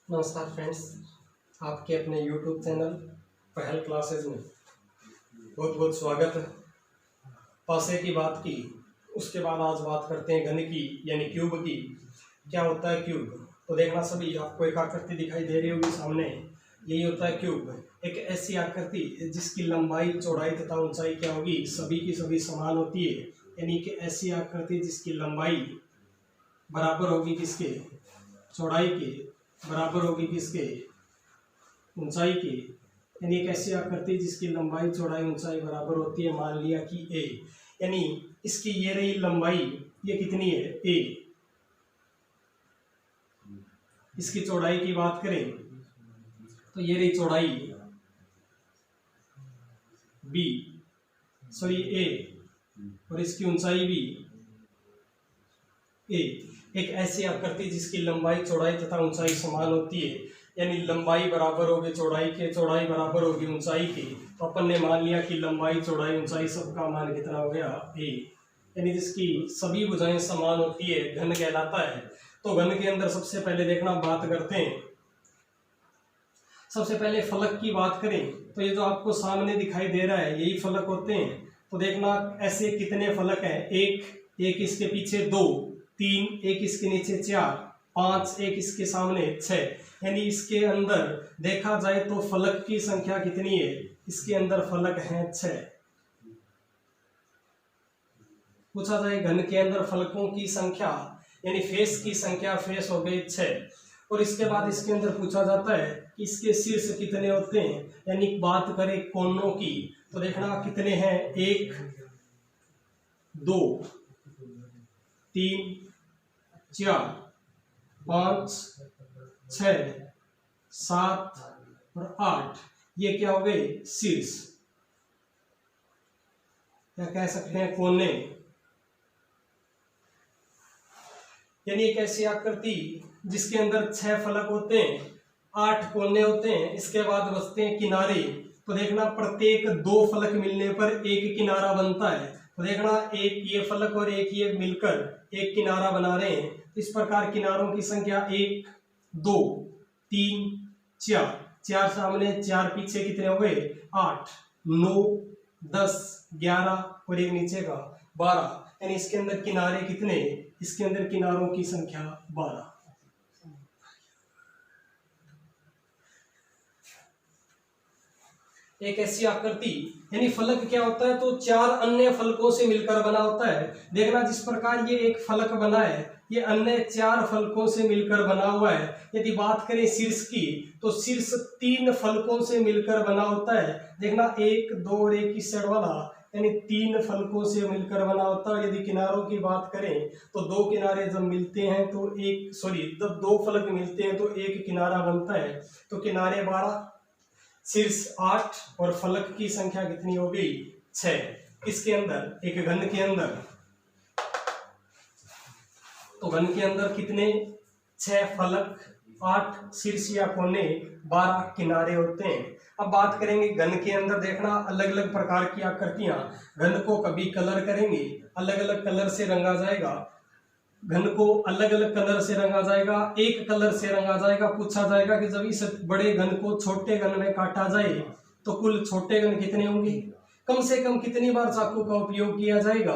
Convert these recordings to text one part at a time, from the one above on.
नमस्कार फ्रेंड्स, आपके अपने YouTube चैनल पहल क्लासेस में बहुत बहुत स्वागत है। पासे की बात की, उसके बाद आज बात करते हैं घन की यानी क्यूब की। क्या होता है क्यूब? तो देखना सभी, आपको एक आकृति दिखाई दे रही होगी सामने, यही होता है क्यूब। एक ऐसी आकृति जिसकी लंबाई चौड़ाई तथा ऊंचाई क्या होगी, सभी की सभी समान होती है। यानी कि ऐसी आकृति जिसकी लंबाई बराबर होगी किसके, चौड़ाई के, बराबर होगी किसके, ऊंचाई की। यानी एक ऐसी आकृति जिसकी लंबाई चौड़ाई ऊंचाई बराबर होती है। मान लिया कि ए, यानी इसकी ये रही लंबाई, ये कितनी है, ए। इसकी चौड़ाई की बात करें तो ये रही चौड़ाई बी, सॉरी ए, और इसकी ऊंचाई भी ए। एक ऐसी आकृति जिसकी लंबाई चौड़ाई तथा ऊंचाई समान होती है, यानी लंबाई बराबर होगी चौड़ाई के, चौड़ाई बराबर होगी ऊंचाई की। तो अपन ने मान लिया कि लंबाई चौड़ाई ऊंचाई सबका मान कितना हो गया, ए। यानी जिसकी सभी भुजाएं समान होती है, घन कहलाता है। तो घन के अंदर सबसे पहले देखना, बात करते हैं। सबसे पहले फलक की बात करें तो ये जो आपको सामने दिखाई दे रहा है यही फलक होते हैं। तो देखना ऐसे कितने फलक हैं, एक इसके पीछे 2, 3, एक इसके नीचे 4, 5, एक इसके सामने 6। यानी इसके अंदर देखा जाए तो फलक की संख्या कितनी है, इसके अंदर फलक हैं 6। पूछा जाए घन के अंदर फलकों की संख्या यानी फेस की संख्या, फेस हो गए 6। और इसके बाद इसके अंदर पूछा जाता है कि इसके शीर्ष कितने होते हैं। यानी बात करें कोनों की तो देखना कितने हैं, 1, 2, 3, 4, 5, 6, 7 और 8। ये क्या हो गए, शीर्ष, क्या कह सकते हैं, कोने। यानी एक ऐसी आकृति जिसके अंदर 6 फलक होते हैं, 8 कोने होते हैं, इसके बाद बचते हैं किनारे। तो देखना प्रत्येक 2 फलक मिलने पर एक किनारा बनता है। तो देखना एक ये फलक और एक ये मिलकर एक किनारा बना रहे हैं। इस प्रकार किनारों की संख्या 1, 2, 3, 4, 4 सामने 4 पीछे, कितने हो गए, 8, 9, 10, 11 और एक नीचे का 12। यानी इसके अंदर किनारे कितने, इसके अंदर किनारों की संख्या 12। एक ऐसी आकृति यानी फलक क्या होता है, तो 4 अन्य फलकों से मिलकर बना होता है। देखना जिस प्रकार ये एक फलक बना है, ये अन्य 4 फलकों से मिलकर बना हुआ है। यदि बात करें शीर्ष की तो शीर्ष 3 फलकों से मिलकर बना होता है। देखना 1, 2 और 1 इस साइड वाला, यानी 3 फलकों से मिलकर बना होता है। यदि किनारों की बात करें तो 2 किनारे जब मिलते हैं तो जब 2 फलक मिलते हैं तो एक किनारा बनता है। तो किनारे 12, शीर्ष 8 और फलक की संख्या कितनी हो गई, 6। किसके अंदर, एक घन के अंदर। तो घन के अंदर कितने, 6 फलक, 8 शीर्ष या कोने, 12 किनारे होते हैं। अब बात करेंगे घन के अंदर, देखना अलग अलग प्रकार की आकृतियां। घन को कभी कलर करेंगे, अलग अलग कलर से रंगा जाएगा। घन को अलग अलग कलर से रंगा जाएगा, एक कलर से रंगा जाएगा। पूछा जाएगा कि जब इस बड़े घन को छोटे घन में काटा जाए तो कुल छोटे घन कितने होंगे, कम से कम कितनी बार चाकू का उपयोग किया जाएगा।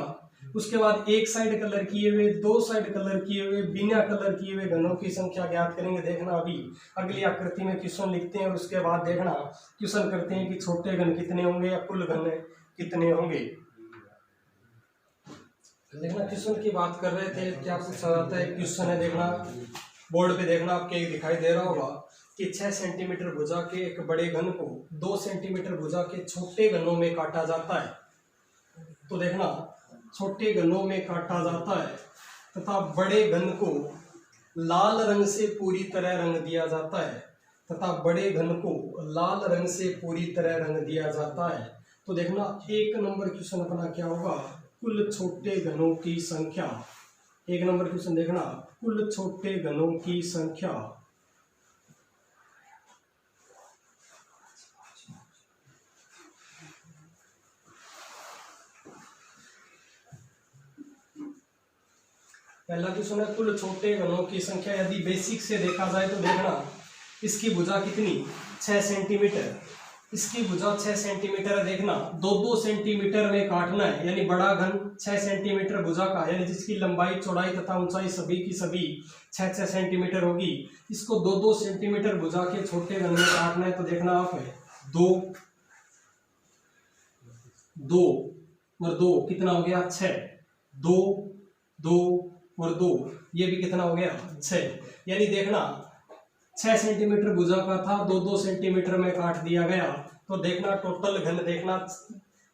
उसके बाद एक साइड कलर किए हुए, 2 साइड कलर किए हुए, बिना कलर किए हुए घनों की संख्या ज्ञात करेंगे। देखना अभी अगली आकृति में क्वेश्चन लिखते हैं और उसके बाद देखना क्वेश्चन करते हैं कि छोटे घन कितने होंगे या कुल घन कितने होंगे। देखना क्वेश्चन की बात कर रहे थे, क्या पूछा जाता है। क्वेश्चन है, देखना बोर्ड पे, देखना आपके दिखाई दे रहा होगा कि 6 सेंटीमीटर भुजा के एक बड़े घन को 2 सेंटीमीटर भुजा के छोटे घनों में काटा जाता है। तो देखना छोटे घनों में काटा जाता है तथा बड़े घन को लाल रंग से पूरी तरह रंग दिया जाता है, तथा बड़े घन को लाल रंग से पूरी तरह रंग दिया जाता है। तो देखना 1 नंबर क्वेश्चन अपना क्या होगा, कुल छोटे घनों की संख्या। 1 नंबर क्वेश्चन देखना, कुल छोटे घनों की संख्या। पहला क्वेश्चन है कुल छोटे घनों की संख्या। यदि बेसिक से देखा जाए तो देखना इसकी भुजा कितनी 6 सेंटीमीटर, इसकी भुजा 6 सेंटीमीटर है। देखना 2-2 सेंटीमीटर में काटना है, यानी बड़ा घन 6 सेंटीमीटर भुजा का, यानी जिसकी लंबाई चौड़ाई तथा ऊंचाई सभी की सभी 6-6 सेंटीमीटर होगी। इसको 2-2 सेंटीमीटर भुजा के छोटे घन में काटना है। तो देखना आप है 2 2 और 2 कितना हो गया 6, 2 2 और 2 ये भी कितना हो गया 6। यानी देखना 6 सेंटीमीटर भुजा का था, 2-2 सेंटीमीटर में काट दिया गया। तो देखना टोटल घन देखना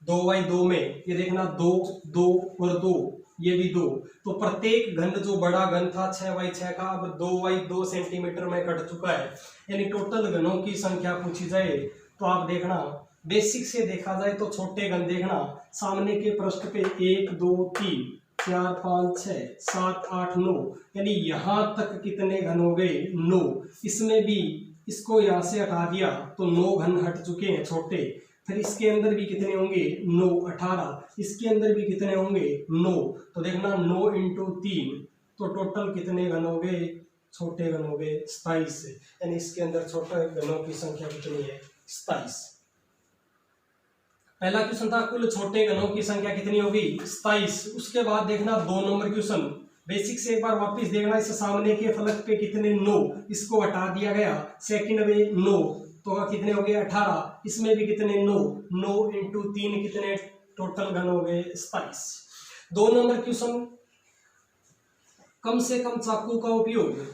2x2 में, ये देखना 2 2 और 2 ये भी 2। तो प्रत्येक घन जो बड़ा घन था 6x6 का अब 2x2 सेंटीमीटर में कट चुका है। यानी टोटल घनों की संख्या पूछी जाए तो आप देखना बेसिक से देखा जाए तो छोटे घन देखना सामने के पृष्ठ पे 1 2 3 4 5 6 7 8 9, यानी यहाँ तक कितने घन हो गए 9। इसमें भी इसको यहाँ से हटा दिया तो 9 घन हट चुके हैं छोटे। फिर इसके अंदर भी कितने होंगे 9 18, इसके अंदर भी कितने होंगे 9। तो देखना 9 इंटू 3 तो टोटल कितने घन हो गए छोटे घन हो गए 27। यानी इसके अंदर छोटे घनों की संख्या कितनी है 27। पहला क्वेश्चन था कुल छोटे घनों की संख्या कितनी होगी 27। उसके बाद देखना 2 नंबर क्वेश्चन बेसिक से एक बार वापस देखना, इस सामने के फलक पे कितने 9, इसको हटा दिया गया सेकंड में 9 तो कितने हो गए 18, इसमें भी कितने 9 9 इंटू 3 कितने टोटल घन हो गए 27। 2 नंबर क्वेश्चन कम से कम चाकू का उपयोग,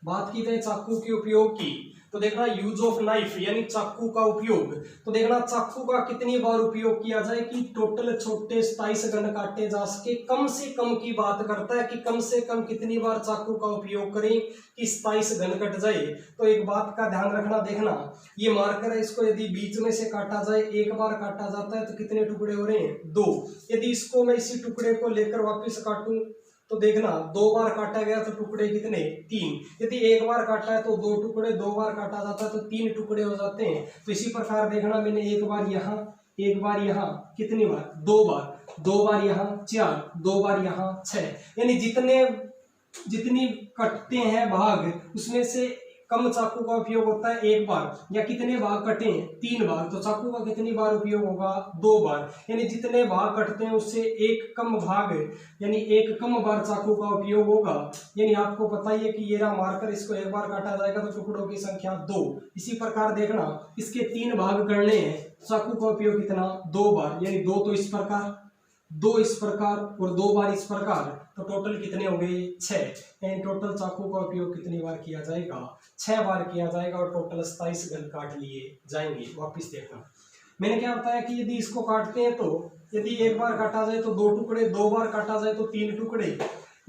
बात की जाए चाकू के उपयोग की तो देखना यूज ऑफ नाइफ यानी चाकू का उपयोग। तो देखना चाकू का कितनी बार उपयोग किया जाए कि टोटल छोटे 27 घन काटे जा सके। कम से कम की बात करता है कि कम से कम कितनी बार चाकू का उपयोग करें कि 27 घन कट जाए। तो एक बात का ध्यान रखना, देखना ये मार्कर है, इसको यदि बीच में से काटा जाए एक बार काटा जाता है तो कितने टुकड़े हो रहे हैं 2। यदि इसको मैं इसी टुकड़े को लेकर वापिस काटूं तो देखना 2 बार काटा गया तो टुकड़े कितने 3। यदि एक बार काटा है तो 2 टुकड़े, 2 बार काटा जाता है तो 3 टुकड़े हो जाते हैं। तो इसी प्रकार देखना मैंने एक बार यहाँ, एक बार यहाँ, कितनी बार 2 बार, 2 बार यहाँ 4, 2 बार यहाँ 6। यानी जितनी कटते हैं भाग उसमें से कम चाकू का उपयोग होता है एक बार। या कितने भाग कटे 3 बार तो चाकू का कितनी बार उपयोग होगा 2 बार। यानी जितने भाग कटते हैं उससे एक कम भाग यानी एक कम बार चाकू का उपयोग होगा। यानी आपको पता ही है कि ये रहा मार्कर, इसको एक बार काटा जाएगा तो टुकड़ों की संख्या 2। इसी प्रकार देखना इसके 3 भाग करने हैं, चाकू का उपयोग कितना 2 बार, यानी 2 तो इस प्रकार, 2 इस प्रकार और 2 बार इस प्रकार, तो टोटल कितने हो गए 6। यानी टोटल चाकू का उपयोग कितनी बार किया जाएगा 6 बार किया जाएगा और टोटल 27 घन काट लिए जाएंगे। वापिस देखना मैंने क्या बताया कि यदि इसको काटते हैं तो यदि एक बार काटा जाए तो 2 टुकड़े, 2 बार काटा जाए तो 3 टुकड़े।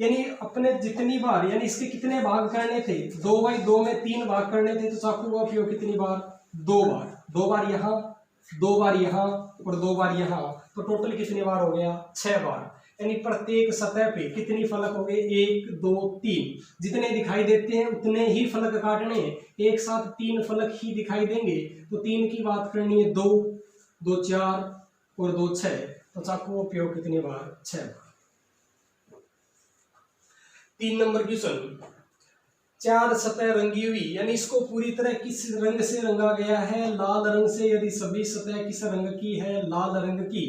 यानी अपने जितनी बार, यानी इसके कितने भाग करने थे 2x2 में 3 भाग करने थे तो चाकू का उपयोग कितनी बार 2 बार, 2 बार यहाँ, 2 बार यहाँ और 2 बार यहाँ, तो टोटल कितनी बार हो गया 6 बार। यानी प्रत्येक सतह पे कितनी फलक हो गए 1 2 3, जितने दिखाई देते हैं उतने ही फलक काटने हैं। एक साथ 3 फलक ही दिखाई देंगे तो 3 की बात करनी है 2 2 4 और 2 6, तो चाकू का उपयोग कितनी बार 6 बार। 3 नंबर क्वेश्चन 4 सतह रंगी हुई, यानी इसको पूरी तरह किस रंग से रंगा गया है लाल रंग से। यदि सभी सतह किस रंग की है लाल रंग की,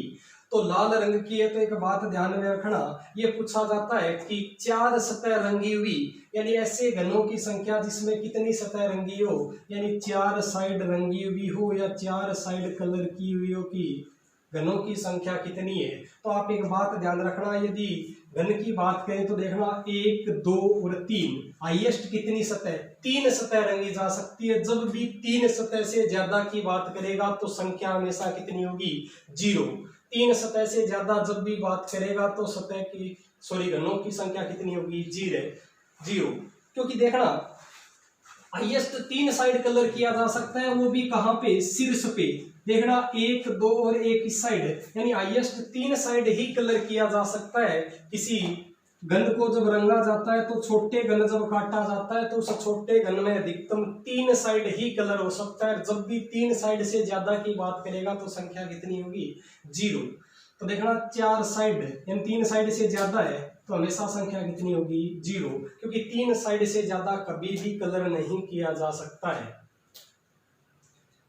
तो लाल रंग की है तो एक बात ध्यान में रखना, ये पूछा जाता है कि 4 सतह रंगी हुई यानी ऐसे घनों की संख्या जिसमें कितनी सतह रंगी हो, यानी 4 साइड रंगी हुई हो या 4 साइड कलर की हुई हो कि घनों की संख्या कितनी है। तो आप एक बात ध्यान रखना, यदि घन की बात करें तो देखना 1 2 और 3, हाईएस्ट कितनी सतह 3 सतह रंगी जा सकती है। जब भी 3 सतह से ज्यादा की बात करेगा तो संख्या हमेशा कितनी होगी 0। 3 सतह से ज्यादा जब भी बात करेगा तो सतह की घनों की संख्या कितनी होगी 0। क्योंकि देखना हाईएस्ट 3 साइड कलर किया जा सकता है, वो भी कहाँ पे शीर्ष पे। देखना 1 2 और 1 इस साइड, यानी हाईएस्ट 3 साइड ही कलर किया जा सकता है। किसी घन को जब रंगा जाता है तो छोटे घन जब काटा जाता है तो उस छोटे घन में अधिकतम 3 साइड ही कलर हो सकता है। जब भी 3 साइड से ज्यादा की बात करेगा तो संख्या कितनी होगी 0। तो देखना 4 साइड यानी 3 साइड से ज्यादा है तो हमेशा संख्या कितनी होगी 0, क्योंकि 3 साइड से ज्यादा कभी भी कलर नहीं किया जा सकता है।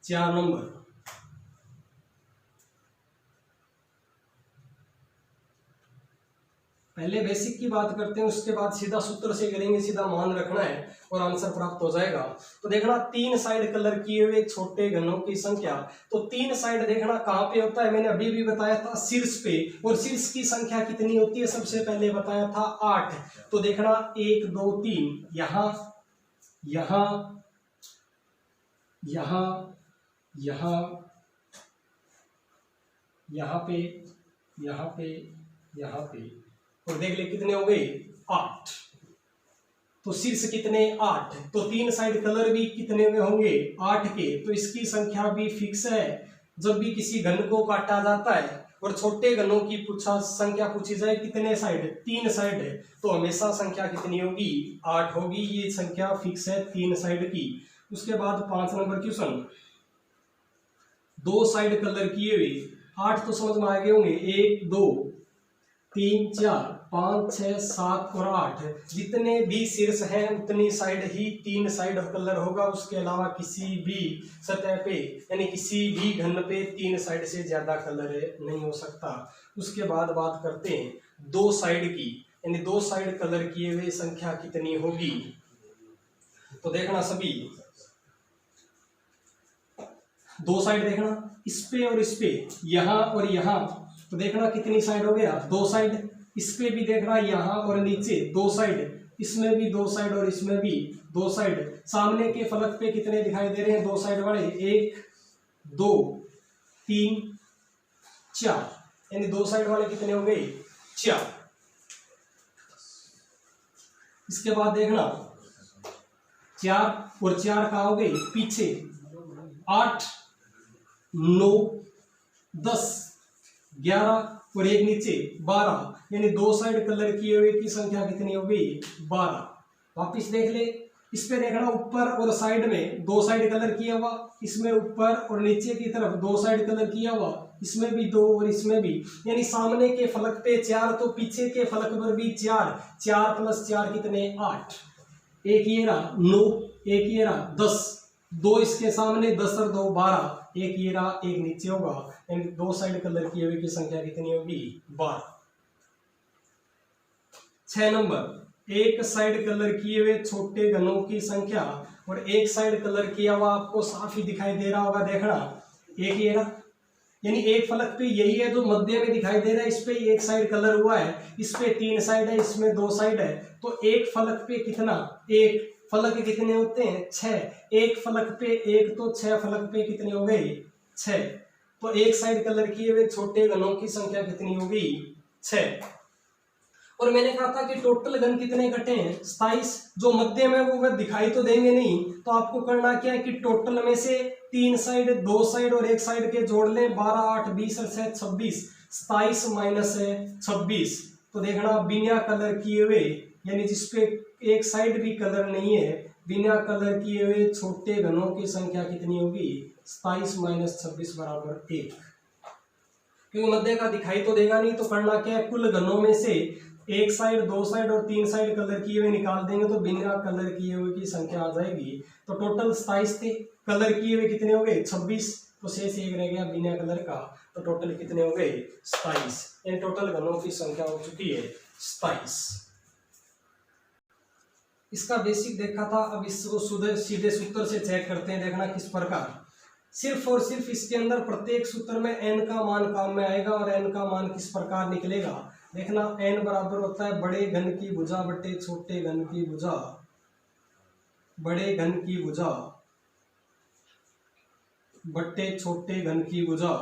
4 नंबर, पहले बेसिक की बात करते हैं, उसके बाद सीधा सूत्र से करेंगे, सीधा मान रखना है और आंसर प्राप्त हो जाएगा। तो देखना 3 साइड कलर किए हुए छोटे घनों की संख्या, तो 3 साइड देखना कहाँ पे होता है, मैंने अभी भी बताया था शीर्ष पे, और शीर्ष की संख्या कितनी होती है सबसे पहले बताया था 8। तो देखना 1 2 3 यहाँ यहाँ यहाँ यहाँ यहाँ पे यहाँ पे यहाँ पे, और देख ले कितने हो गए 8। तो शीर्ष कितने 8, तो 3 साइड कलर भी कितने में होंगे 8 के, तो इसकी संख्या भी फिक्स है। जब भी किसी घन को काटा जाता है और छोटे घनों की संख्या पूछी जाए कितने साइड 3 साइड है, तो हमेशा संख्या कितनी होगी 8 होगी, ये संख्या फिक्स है 3 साइड की। उसके बाद 5 नंबर क्वेश्चन, 2 साइड कलर किए हुए 8 तो समझ में आ गए होंगे, 1 2 3 4 5 6 7 और 8, जितने भी शीर्ष हैं उतनी साइड ही 3 साइड कलर होगा, उसके अलावा किसी भी सतह पे यानी किसी भी घन पे 3 साइड से ज्यादा कलर नहीं हो सकता। उसके बाद बात करते हैं 2 साइड की, यानी 2 साइड कलर किए हुए संख्या कितनी होगी। तो देखना सभी 2 साइड देखना इस पे और इस पे, यहाँ और यहाँ, तो देखना कितनी साइड हो गया 2 साइड, इस पे भी देखना यहाँ और नीचे 2 साइड, इसमें भी 2 साइड और इसमें भी 2 साइड। सामने के फलक पे कितने दिखाई दे रहे हैं 2 साइड वाले, 1 2 3 4, यानी 2 साइड वाले कितने हो गए 4। इसके बाद देखना 4 और 4 कहाँ हो गए पीछे, 8 9 10 11 और एक नीचे 12, यानी 2 साइड कलर किए हुए की संख्या कितनी हो गई 12। वापिस देख ले, इस पे देखना ऊपर और साइड में 2 साइड कलर किया हुआ, इसमें ऊपर और नीचे की तरफ 2 साइड कलर किया हुआ, इसमें भी 2 और इसमें भी, यानी सामने के फलक पे 4 तो पीछे के फलक पर भी 4, 4 + 4 कितने 8, एक ये रहा 9, एक ये रहा 10, 2 इसके सामने 10 और 2 12, एक ये रहा एक नीचे होगा, यानी 2 साइड कलर किए हुए की संख्या कितनी होगी 12। 6 नंबर, एक साइड कलर किए हुए छोटे घनों की संख्या, और एक साइड कलर किया हुआ आपको साफ ही दिखाई दे रहा होगा, देखना एक ये रहा, यानी एक फलक पे यही है जो मध्य में दिखाई दे रहा है, इस पे एक साइड कलर हुआ है, इस पे 3 साइड है, इसमें 2 साइड है, तो एक फलक पे कितना, एक फलक कितने होते हैं 6, एक फलक पे 1 तो 6 फलक पे कितने हो गए 6, तो एक साइड कलर किए हुए छोटे घनों की संख्या कितनी होगी 6। और मैंने कहा था कि टोटल घन कितने इकट्ठे हैं 27, जो मध्य में वो दिखाई तो देंगे नहीं, तो आपको करना क्या है कि टोटल में से 3 साइड 2 साइड और एक साइड के जोड़ लें, 12 8 20 और 7 26, 27 माइनस 26, तो देखना बिना कलर किए हुए यानी जिसपे एक साइड भी कलर नहीं है, बिना कलर किए हुए छोटे घनों की संख्या कितनी होगी 27 माइनस 26 बराबर 1, क्योंकि मध्य का दिखाई तो देगा नहीं, तो करना क्या है कुल घनों में से एक साइड 2 साइड और 3 साइड कलर किए हुए निकाल देंगे, तो बिना कलर किए हुए की संख्या आ जाएगी। तो टोटल 27 थे, कलर किए हुए कितने हो गए 26, तो शेष एक रह गया बिना कलर का, तो टोटल कितने हो गए 27, यानी टोटल घनों की संख्या हो चुकी है 27। इसका बेसिक देखा था, अब इसको सीधे सूत्र से चेक करते हैं, देखना किस प्रकार। सिर्फ और सिर्फ इसके अंदर प्रत्येक सूत्र में n का मान काम में आएगा, और n का मान किस प्रकार निकलेगा देखना, n बराबर होता है बड़े घन की भुजा बटे छोटे घन की भुजा, बड़े घन की भुजा बटे छोटे घन की भुजा।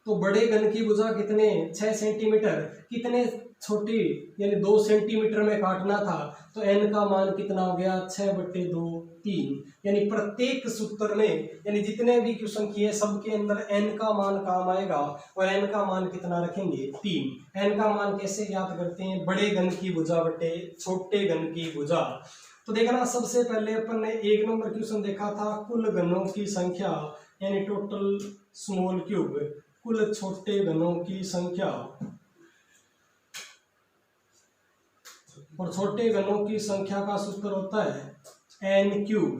तो बड़े घन की भुजा कितने 6 सेंटीमीटर, कितने छोटी यानी 2 सेंटीमीटर में काटना था, तो n का मान कितना हो गया 6/2 3, यानी प्रत्येक सूत्र में यानी जितने भी क्वेश्चन किए सबके अंदर n का मान काम आएगा, और n का मान कितना रखेंगे 3। n का मान कैसे याद करते हैं, बड़े घन की भुजा बटे छोटे घन की भुजा। तो देखना सबसे पहले अपन ने 1 नंबर क्वेश्चन देखा था कुल घनों की संख्या यानी टोटल स्मॉल क्यूब, कुल छोटे घनों की संख्या, और छोटे घनों की संख्या का सूत्र होता है n क्यूब,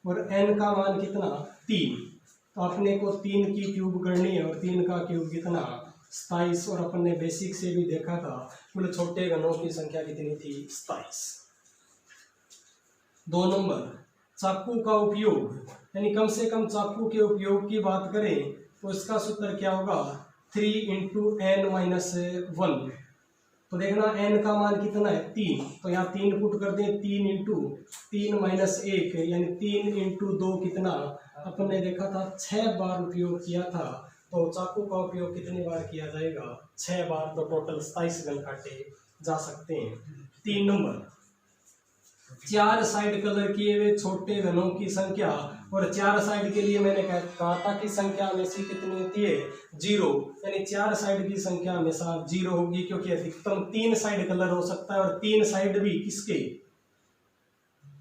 और n का मान कितना 3। तो अपने को 3 की क्यूब करनी है, और 3 का क्यूब कितना 27, और अपन ने बेसिक से भी देखा था कुल छोटे घनों की संख्या कितनी थी 27। 2 नंबर, चाकू का उपयोग, यानी कम से कम चाकू के उपयोग की बात करें तो इसका सूत्र क्या होगा 3 × n-1। तो देखना n का मान कितना है 3, तो यहाँ 3 पुट कर दें, 3 × 3 - 1 यानी 3 × 2 कितना, अपन ने देखा था 6 बार उपयोग किया था। तो चाकू का उपयोग कितनी बार किया जाएगा 6 बार, तो टोटल 27 घन काटे जा सकते हैं। 3 नंबर, 4 साइड कलर किए हुए छोटे घनों की संख्या, और 4 साइड के लिए मैंने कहा था कि संख्या हमेशा कितनी होती है 0, यानी 4 साइड की संख्या हमेशा 0 होगी, क्योंकि अधिकतम 3 साइड कलर हो सकता है, और 3 साइड भी किसके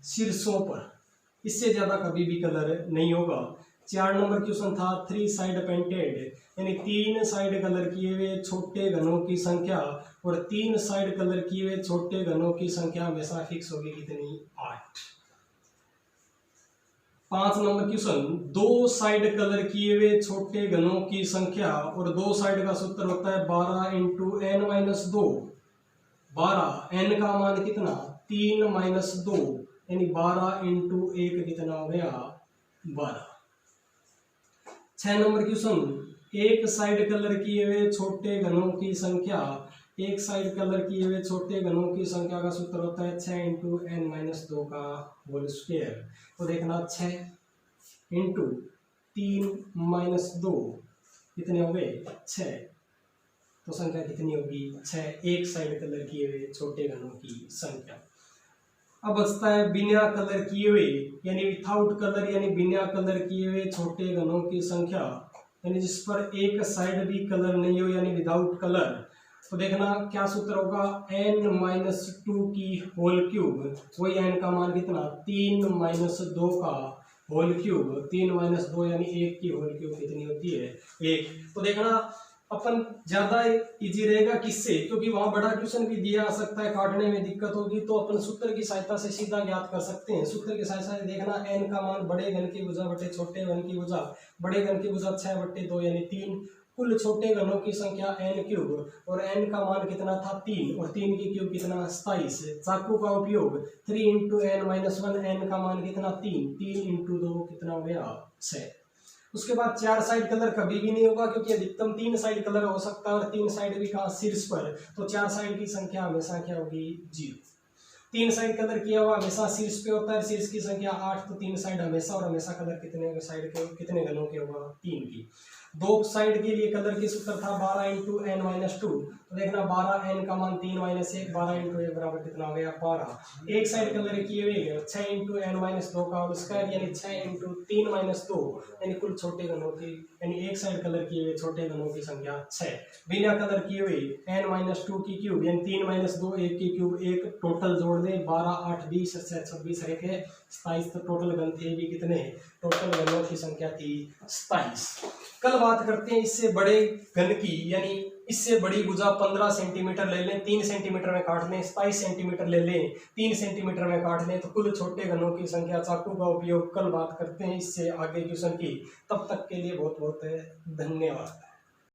शीर्षों पर, इससे ज्यादा कभी भी कलर नहीं होगा। 4 नंबर क्वेश्चन था 3 साइड पेंटेड, यानी 3 साइड कलर किए हुए छोटे घनों की संख्या, और 3 साइड कलर किए हुए छोटे घनों की संख्या हमेशा फिक्स होगी कितनी 8। 5 नंबर क्वेश्चन, 2 साइड कलर किए हुए छोटे घनों की संख्या, और 2 साइड का सूत्र होता है 12 × n-2। 12, n का मान कितना 3 - 2, यानी 12 × 1 कितना हो गया 12। 6 नंबर क्वेश्चन, एक साइड कलर किए हुए छोटे घनों की संख्या, एक साइड कलर किए हुए छोटे घनों की संख्या का सूत्र होता है 6 × n-2 का होल स्क्वायर। तो देखना 6 × 3 - 2 कितने हो गए 6, तो संख्या कितनी होगी 6, एक साइड कलर किए हुए छोटे घनों की संख्या। अब बचता है बिना कलर किए हुए, यानी विथाउट कलर, यानी बिना कलर किए हुए छोटे घनों की संख्या, यानी जिस पर एक साइड भी कलर नहीं हो, यानी विदाउट कलर। तो देखना क्या सूत्र होगा n-2 की होल क्यूब, वही n का मान कितना 3 - 2 का होल क्यूब, 3 - 2 यानी 1 की होल क्यूब कितनी होती है 1। तो देखना अपन ज्यादा इजी रहेगा किससे, क्योंकि वहां बड़ा क्वेश्चन भी दिया आ सकता है, काटने में दिक्कत होगी, तो अपन सूत्र की सहायता से सीधा ज्ञात कर सकते हैं। सूत्र की सहायता से देखना n का मान बड़े घन की भुजा बटे छोटे घन की भुजा, बड़े घन की भुजा 6/2 यानी 3, कुल छोटे घनों की संख्या n क्यूब, और n का मान कितना था 3, और 3 की क्यूब कितना 27। चाकू का उपयोग 3 × n-1, n का मान कितना 3, 3 × 2 कितना हो गया 6। उसके बाद 4 साइड कलर कभी भी नहीं होगा, क्योंकि अधिकतम 3 साइड कलर हो सकता है, और 3 साइड भी कहाँ शीर्ष पर, तो 4 साइड की संख्या हमेशा क्या होगी 0। 3 साइड कलर किया हुआ हमेशा शीर्ष पे होता है, शीर्ष की संख्या 8, तो 3 साइड हमेशा, और हमेशा कलर कितने साइड के कितने घनों के होगा 3 की। 2 साइड के लिए कलर की सूत्र था 12 × n-2, तो देखना 12, n का मान 3 - 1, 12 × 1 बराबर कितना हो गया 12। एक साइड कलर किए हुए 6 × n-2 का होल स्क्वायर, यानी 6 × 3 - 2, यानी कुल छोटे घनों की, यानी एक साइड कलर किए हुए छोटे घनों की संख्या 6। बिना कलर किए हुए n-2 की क्यूब, यानी 3 - 2 1 की क्यूब, एक टोटल जोड़ दे 12 8 20 26 है 27, तो टोटल घन थे भी कितने, टोटल घनों की संख्या थी 27। कल बात करते हैं इससे बड़े घन की, यानी इससे बड़ी भुजा 15 सेंटीमीटर ले लें, 3 सेंटीमीटर में काट लें, 27 सेंटीमीटर ले लें, 3 सेंटीमीटर में काट लें, तो कुल छोटे घनों की संख्या। चाकू का उपयोग कल बात करते हैं इससे आगे क्वेश्चन की। तब तक के लिए बहुत बहुत धन्यवाद।